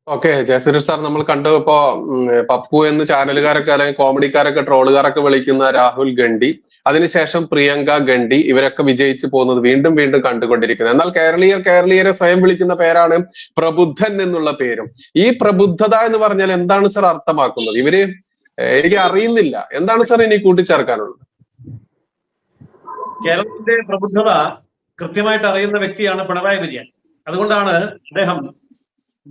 Okay, Jayasurya sir, നമ്മൾ കണ്ടു ഇപ്പോ പപ്പു എന്ന് ചാനലുകാരൊക്കെ അല്ലെങ്കിൽ കോമഡിക്കാരൊക്കെ ട്രോളുകാരൊക്കെ വിളിക്കുന്ന രാഹുൽ ഗണ്ഡി, അതിനുശേഷം പ്രിയങ്ക ഗണ്ഡി, ഇവരൊക്കെ വിജയിച്ചു പോകുന്നത് വീണ്ടും വീണ്ടും കണ്ടുകൊണ്ടിരിക്കുന്നത്. എന്നാൽ കേരളീയരെ സ്വയം വിളിക്കുന്ന പേരാണ് പ്രബുദ്ധൻ എന്നുള്ള പേരും. ഈ പ്രബുദ്ധത എന്ന് പറഞ്ഞാൽ എന്താണ് സാർ അർത്ഥമാക്കുന്നത്? ഇവര് എനിക്ക് അറിയുന്നില്ല. എന്താണ് സാർ ഇനി കൂട്ടിച്ചേർക്കാനുള്ളത്? കേരളത്തിന്റെ പ്രബുദ്ധത കൃത്യമായിട്ട് അറിയുന്ന വ്യക്തിയാണ് പിണറായി വിജയൻ. അതുകൊണ്ടാണ് അദ്ദേഹം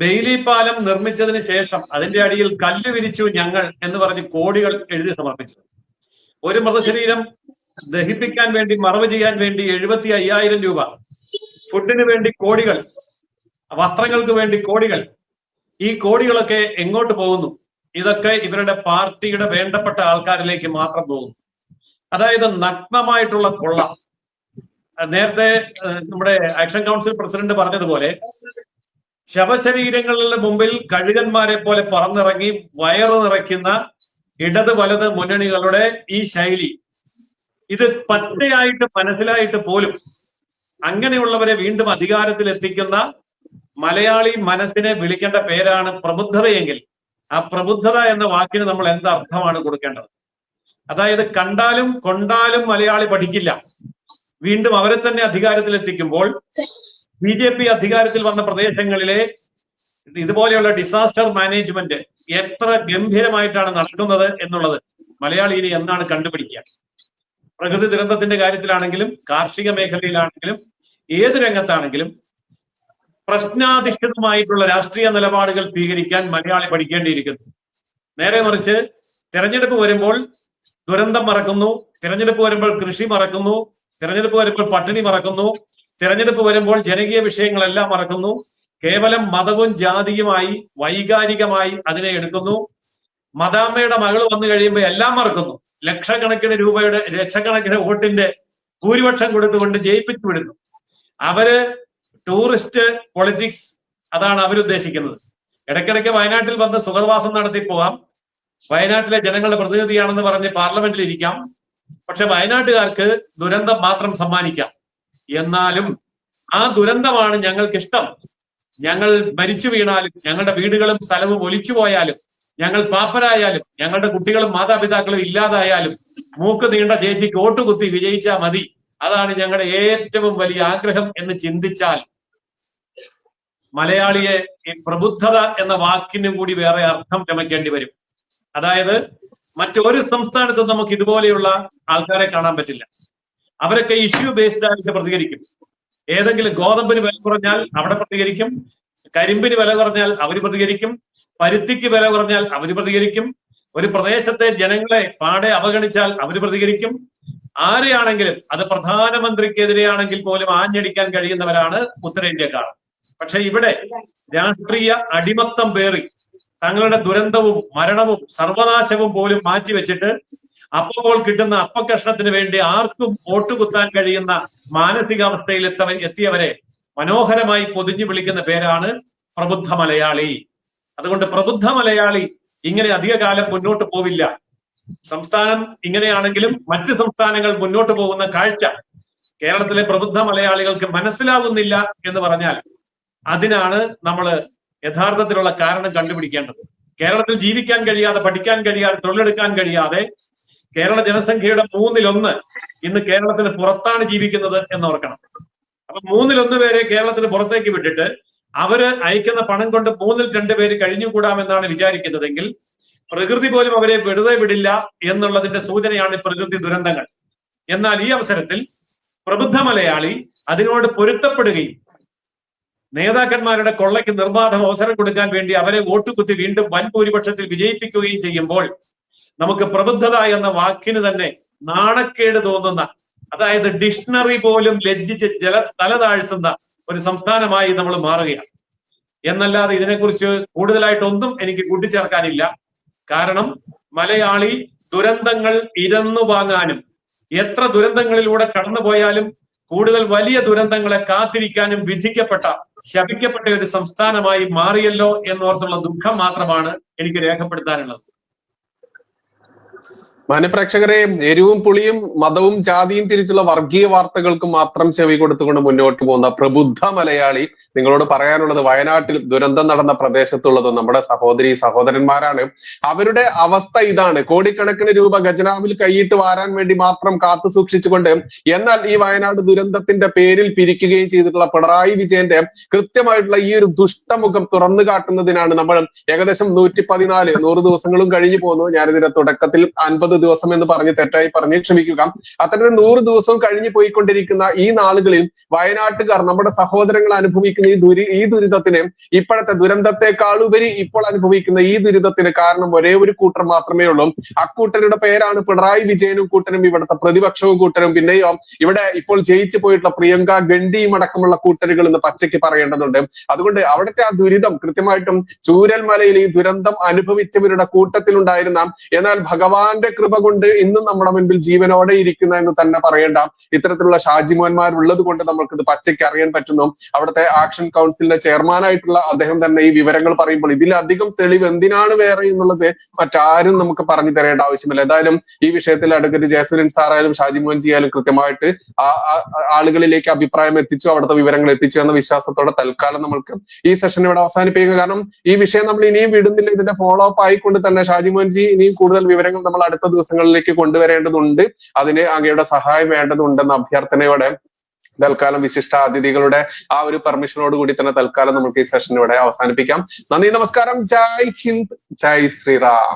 ബെയിലി പാലം നിർമ്മിച്ചതിന് ശേഷം അതിന്റെ അടിയിൽ കല്ല് വിരിച്ചു ഞങ്ങൾ എന്ന് പറഞ്ഞ് കോടികൾ എഴുതി സമർപ്പിച്ചത്. ഒരു മൃതശരീരം ദഹിപ്പിക്കാൻ വേണ്ടി, മറവ് ചെയ്യാൻ വേണ്ടി 75,000 രൂപ, ഫുഡിന് വേണ്ടി കോടികൾ, വസ്ത്രങ്ങൾക്ക് വേണ്ടി കോടികൾ. ഈ കോടികളൊക്കെ എങ്ങോട്ട് പോകുന്നു? ഇതൊക്കെ ഇവരുടെ പാർട്ടിയുടെ വേണ്ടപ്പെട്ട ആൾക്കാരിലേക്ക് മാത്രം പോകുന്നു. അതായത് നഗ്നമായിട്ടുള്ള കൊള്ള. നേരത്തെ നമ്മുടെ ആക്ഷൻ കൗൺസിൽ പ്രസിഡന്റ് പറഞ്ഞതുപോലെ ശവശരീരങ്ങളുടെ മുമ്പിൽ കഴുകന്മാരെ പോലെ പറന്നിറങ്ങി വയറ് നിറയ്ക്കുന്ന ഇടത് വലത് മുന്നണികളുടെ ഈ ശൈലി, ഇത് പച്ചയായിട്ട് മനസ്സിലായിട്ട് പോലും അങ്ങനെയുള്ളവരെ വീണ്ടും അധികാരത്തിൽ എത്തിക്കുന്ന മലയാളി മനസ്സിനെ വിളിക്കേണ്ട പേരാണ് പ്രബുദ്ധതയെങ്കിൽ ആ പ്രബുദ്ധത എന്ന വാക്കിന് നമ്മൾ എന്തർത്ഥമാണ് കൊടുക്കേണ്ടത്? അതായത് കണ്ടാലും കൊണ്ടാലും മലയാളി പഠിക്കില്ല. വീണ്ടും അവരെ തന്നെ അധികാരത്തിൽ എത്തിക്കുമ്പോൾ BJP അധികാരത്തിൽ വന്ന പ്രദേശങ്ങളിലെ ഇതുപോലെയുള്ള ഡിസാസ്റ്റർ മാനേജ്മെന്റ് എത്ര ഗംഭീരമായിട്ടാണ് നടക്കുന്നത് എന്നുള്ളത് മലയാളി ഇനി എന്നാണ് കണ്ടുപിടിക്കുക? പ്രകൃതി ദുരന്തത്തിന്റെ കാര്യത്തിലാണെങ്കിലും കാർഷിക മേഖലയിലാണെങ്കിലും ഏത് രംഗത്താണെങ്കിലും പ്രശ്നാധിഷ്ഠിതമായിട്ടുള്ള രാഷ്ട്രീയ നിലപാടുകൾ സ്വീകരിക്കാൻ മലയാളി പഠിക്കേണ്ടിയിരിക്കുന്നു. നേരെ മറിച്ച് തെരഞ്ഞെടുപ്പ് വരുമ്പോൾ ദുരന്തം മറക്കുന്നു, തെരഞ്ഞെടുപ്പ് വരുമ്പോൾ കൃഷി മറക്കുന്നു, തെരഞ്ഞെടുപ്പ് വരുമ്പോൾ പട്ടിണി മറക്കുന്നു, തെരഞ്ഞെടുപ്പ് വരുമ്പോൾ ജനകീയ വിഷയങ്ങളെല്ലാം മറക്കുന്നു. കേവലം മതവും ജാതിയുമായി വൈകാരികമായി അതിനെ എടുക്കുന്നു. മദാമ്മയുടെ മകൾ വന്നു കഴിയുമ്പോൾ എല്ലാം മറക്കുന്നു. ലക്ഷക്കണക്കിന് വോട്ടിന്റെ ഭൂരിപക്ഷം കൊടുത്തുകൊണ്ട് ജയിപ്പിച്ചു വിടുന്നു. അവര് ടൂറിസ്റ്റ് പൊളിറ്റിക്സ്, അതാണ് അവരുദ്ദേശിക്കുന്നത്. ഇടയ്ക്കിടയ്ക്ക് വയനാട്ടിൽ വന്ന് സുഖവാസം നടത്തി പോകാം, വയനാട്ടിലെ ജനങ്ങളുടെ പ്രതിനിധിയാണെന്ന് പറഞ്ഞ് പാർലമെന്റിൽ ഇരിക്കാം. പക്ഷെ വയനാട്ടുകാർക്ക് ദുരന്തം മാത്രം സമ്മാനിക്കാം. എന്നാലും ആ ദുരന്തമാണ് ഞങ്ങൾക്കിഷ്ടം. ഞങ്ങൾ മരിച്ചു വീണാലും, ഞങ്ങളുടെ വീടുകളും സ്ഥലവും ഒലിച്ചു പോയാലും, ഞങ്ങൾ പാപ്പരായാലും, ഞങ്ങളുടെ കുട്ടികളും മാതാപിതാക്കളും ഇല്ലാതായാലും മൂക്ക് നീണ്ട ചേച്ചിക്ക് ഓട്ടുകുത്തി വിജയിച്ചാൽ മതി, അതാണ് ഞങ്ങളുടെ ഏറ്റവും വലിയ ആഗ്രഹം എന്ന് ചിന്തിച്ചാൽ മലയാളിയെ ഈ പ്രബുദ്ധത എന്ന വാക്കിനും കൂടി വേറെ അർത്ഥം ചമയ്ക്കേണ്ടി വരും. അതായത് മറ്റൊരു സംസ്ഥാനത്തും നമുക്ക് ഇതുപോലെയുള്ള ആൾക്കാരെ കാണാൻ പറ്റില്ല. അവരൊക്കെ ഇഷ്യൂ ബേസ്ഡ് ആയിട്ട് പ്രതികരിക്കും. ഏതെങ്കിലും ഗോതമ്പിന് വില കുറഞ്ഞാൽ അവിടെ പ്രതികരിക്കും, കരിമ്പിന് വില കുറഞ്ഞാൽ അവർ പ്രതികരിക്കും, പരുത്തിക്ക് വില കുറഞ്ഞാൽ അവർ പ്രതികരിക്കും, ഒരു പ്രദേശത്തെ ജനങ്ങളെ പാടെ അവഗണിച്ചാൽ അവർ പ്രതികരിക്കും. ആരെയാണെങ്കിലും, അത് പ്രധാനമന്ത്രിക്കെതിരെയാണെങ്കിൽ പോലും ആഞ്ഞടിക്കാൻ കഴിയുന്നവരാണ് ഉത്തരേന്ത്യക്കാർ. പക്ഷെ ഇവിടെ രാഷ്ട്രീയ അടിമത്തം പേറി തങ്ങളുടെ ദുരന്തവും മരണവും സർവനാശവും പോലും മാറ്റിവെച്ചിട്ട് അപ്പോൾ കിട്ടുന്ന അപ്പക്കഷ്ണത്തിന് വേണ്ടി ആർക്കും വോട്ടുകുത്താൻ കഴിയുന്ന മാനസികാവസ്ഥയിൽ എത്തിയവരെ മനോഹരമായി പൊതിഞ്ഞു വിളിക്കുന്ന പേരാണ് പ്രബുദ്ധ മലയാളി. അതുകൊണ്ട് പ്രബുദ്ധ മലയാളി ഇങ്ങനെ അധികകാലം മുന്നോട്ട് പോവില്ല. സംസ്ഥാനം ഇങ്ങനെയാണെങ്കിലും മറ്റ് സംസ്ഥാനങ്ങൾ മുന്നോട്ട് പോകുന്ന കാഴ്ച കേരളത്തിലെ പ്രബുദ്ധ മലയാളികൾക്ക് മനസ്സിലാവുന്നില്ല എന്ന് പറഞ്ഞാൽ അതിനാണ് നമ്മൾ യഥാർത്ഥത്തിലുള്ള കാരണം കണ്ടുപിടിക്കേണ്ടത്. കേരളത്തിൽ ജീവിക്കാൻ കഴിയാതെ, പഠിക്കാൻ കഴിയാതെ, തൊഴിലെടുക്കാൻ കഴിയാതെ കേരള ജനസംഖ്യയുടെ 1/3 ഇന്ന് കേരളത്തിന് പുറത്താണ് ജീവിക്കുന്നത് എന്നോർക്കണം. അപ്പൊ 1/3 പേരെ കേരളത്തിന് പുറത്തേക്ക് വിട്ടിട്ട് അവര് അയക്കുന്ന പണം കൊണ്ട് 2 പേര് കഴിഞ്ഞുകൂടാമെന്നാണ് വിചാരിക്കുന്നതെങ്കിൽ പ്രകൃതി പോലും അവരെ വെറുതെ വിടില്ല എന്നുള്ളതിന്റെ സൂചനയാണ് പ്രകൃതി ദുരന്തങ്ങൾ. എന്നാൽ ഈ അവസരത്തിൽ പ്രബുദ്ധ മലയാളി അതിനോട് പൊരുത്തപ്പെടുകയും നേതാക്കന്മാരുടെ കൊള്ളയ്ക്ക് നിർബാധം അവസരം കൊടുക്കാൻ വേണ്ടി അവരെ വോട്ടുകുത്തി വീണ്ടും വൻ ഭൂരിപക്ഷത്തിൽ വിജയിപ്പിക്കുകയും ചെയ്യുമ്പോൾ നമുക്ക് പ്രബുദ്ധത എന്ന വാക്കിന് തന്നെ നാണക്കേട് തോന്നുന്ന, അതായത് ഡിക്ഷണറി പോലും ലജ്ജിച്ച് തല താഴ്ത്തുന്ന ഒരു സംസ്ഥാനമായി നമ്മൾ മാറുകയാണ്. എന്നല്ലാതെ ഇതിനെക്കുറിച്ച് കൂടുതലായിട്ടൊന്നും എനിക്ക് കൂട്ടിച്ചേർക്കാനില്ല. കാരണം മലയാളി ദുരന്തങ്ങൾ ഇരന്നു വാങ്ങാനും എത്ര ദുരന്തങ്ങളിലൂടെ കടന്നുപോയാലും കൂടുതൽ വലിയ ദുരന്തങ്ങളെ കാത്തിരിക്കാനും വിധിക്കപ്പെട്ട, ശപിക്കപ്പെട്ട ഒരു സംസ്ഥാനമായി മാറിയല്ലോ എന്നോർത്തുള്ള ദുഃഖം മാത്രമാണ് എനിക്ക് രേഖപ്പെടുത്താനുള്ളത്. മാന്യപ്രേക്ഷകരെ, എരിവും പുളിയും മതവും ജാതിയും തിരിച്ചുള്ള വർഗീയ വാർത്തകൾക്ക് മാത്രം ചെവി കൊടുത്തുകൊണ്ട് മുന്നോട്ട് പോകുന്ന പ്രബുദ്ധ മലയാളി, നിങ്ങളോട് പറയാനുള്ളത് വയനാട്ടിൽ ദുരന്തം നടന്ന പ്രദേശത്തുള്ളത് നമ്മുടെ സഹോദരി സഹോദരന്മാരാണ്. അവരുടെ അവസ്ഥ ഇതാണ്. കോടിക്കണക്കിന് രൂപ ഖജനാവിൽ കൈയിട്ട് വാരാൻ വേണ്ടി മാത്രം കാത്തു സൂക്ഷിച്ചുകൊണ്ട്, എന്നാൽ ഈ വയനാട് ദുരന്തത്തിന്റെ പേരിൽ പിരിക്കുകയും ചെയ്തിട്ടുള്ള പിണറായി വിജയന്റെ കൃത്യമായിട്ടുള്ള ഈ ഒരു ദുഷ്ടമുഖം തുറന്നു കാട്ടുന്നതിനാണ് നമ്മൾ ഏകദേശം 114 ദിവസങ്ങളും കഴിഞ്ഞു പോകുന്നു. ഞാനിതിന്റെ തുടക്കത്തിൽ 50 ദിവസം എന്ന് പറഞ്ഞ് തെറ്റായി പറഞ്ഞ് ക്ഷമിക്കുക. അത്തരത്തിൽ 100 ദിവസവും കഴിഞ്ഞു പോയിക്കൊണ്ടിരിക്കുന്ന ഈ നാളുകളിൽ വയനാട്ടുകാർ, നമ്മുടെ സഹോദരങ്ങൾ അനുഭവിക്കുന്ന ഈ ദുരിതത്തിന്, ഇപ്പോഴത്തെ ദുരന്തത്തെക്കാളുപരി ഇപ്പോൾ അനുഭവിക്കുന്ന ഈ ദുരിതത്തിന് കാരണം ഒരേ ഒരു കൂട്ടർ മാത്രമേ ഉള്ളൂ. അക്കൂട്ടരുടെ പേരാണ് പിണറായി വിജയനും കൂട്ടരും, ഇവിടുത്തെ പ്രതിപക്ഷവും കൂട്ടരും, പിന്നെയോ ഇവിടെ ഇപ്പോൾ ജയിച്ചു പോയിട്ടുള്ള പ്രിയങ്ക ഗണ്ഡിയും അടക്കമുള്ള കൂട്ടരുകൾ എന്ന് പച്ചയ്ക്ക് പറയേണ്ടതുണ്ട്. അതുകൊണ്ട് അവിടുത്തെ ആ ദുരിതം കൃത്യമായിട്ടും ചൂരൽമലയിൽ ഈ ദുരന്തം അനുഭവിച്ചവരുടെ കൂട്ടത്തിലുണ്ടായിരുന്ന, എന്നാൽ ഭഗവാന്റെ കൃപ കൊണ്ട് ഇന്നും നമ്മുടെ മുൻപിൽ ജീവനോടെ ഇരിക്കുന്ന എന്ന് തന്നെ പറയേണ്ട ഇത്തരത്തിലുള്ള ഷാജിമോന്മാർ ഉള്ളത് കൊണ്ട് നമുക്കിത് പച്ചയ്ക്ക് അറിയാൻ പറ്റുന്നു. അവിടുത്തെ ആക്ഷൻ കൗൺസിലിന്റെ ചെയർമാനായിട്ടുള്ള അദ്ദേഹം തന്നെ ഈ വിവരങ്ങൾ പറയുമ്പോൾ ഇതിലധികം തെളിവ് എന്തിനാണ് വേറെ എന്നുള്ളത് മറ്റാരും നമുക്ക് പറഞ്ഞു തരേണ്ട ആവശ്യമില്ല. ഏതായാലും ഈ വിഷയത്തിൽ അഡ്വക്കേറ്റ് ജയസൂര്യൻ സാറായാലും ഷാജിമോൻ ജിയാലും കൃത്യമായിട്ട് ആളുകളിലേക്ക് അഭിപ്രായം എത്തിച്ചു, അവിടുത്തെ വിവരങ്ങൾ എത്തിച്ചു എന്ന വിശ്വാസത്തോടെ തൽക്കാലം നമ്മൾക്ക് ഈ സെഷൻ ഇവിടെ അവസാനിപ്പിക്കുക. കാരണം ഈ വിഷയം നമ്മൾ ഇനിയും വിടുന്നില്ല. ഇതിന്റെ ഫോളോ അപ്പ് ആയിക്കൊണ്ട് തന്നെ ഷാജിമോൻ ജി ഇനിയും കൂടുതൽ വിവരങ്ങൾ നമ്മൾ അടുത്ത ദിവസങ്ങളിലേക്ക് കൊണ്ടുവരേണ്ടതുണ്ട്. അതിന് അങ്ങയുടെ സഹായം വേണ്ടതുണ്ടെന്ന അഭ്യർത്ഥനയോടെ തൽക്കാലം വിശിഷ്ട അതിഥികളുടെ ആ ഒരു പെർമിഷനോട് കൂടി തന്നെ തൽക്കാലം നമുക്ക് ഈ സെഷൻ ഇവിടെ അവസാനിപ്പിക്കാം. നന്ദി, നമസ്കാരം. ജയ് ഹിന്ദ്, ജയ് ശ്രീറാം.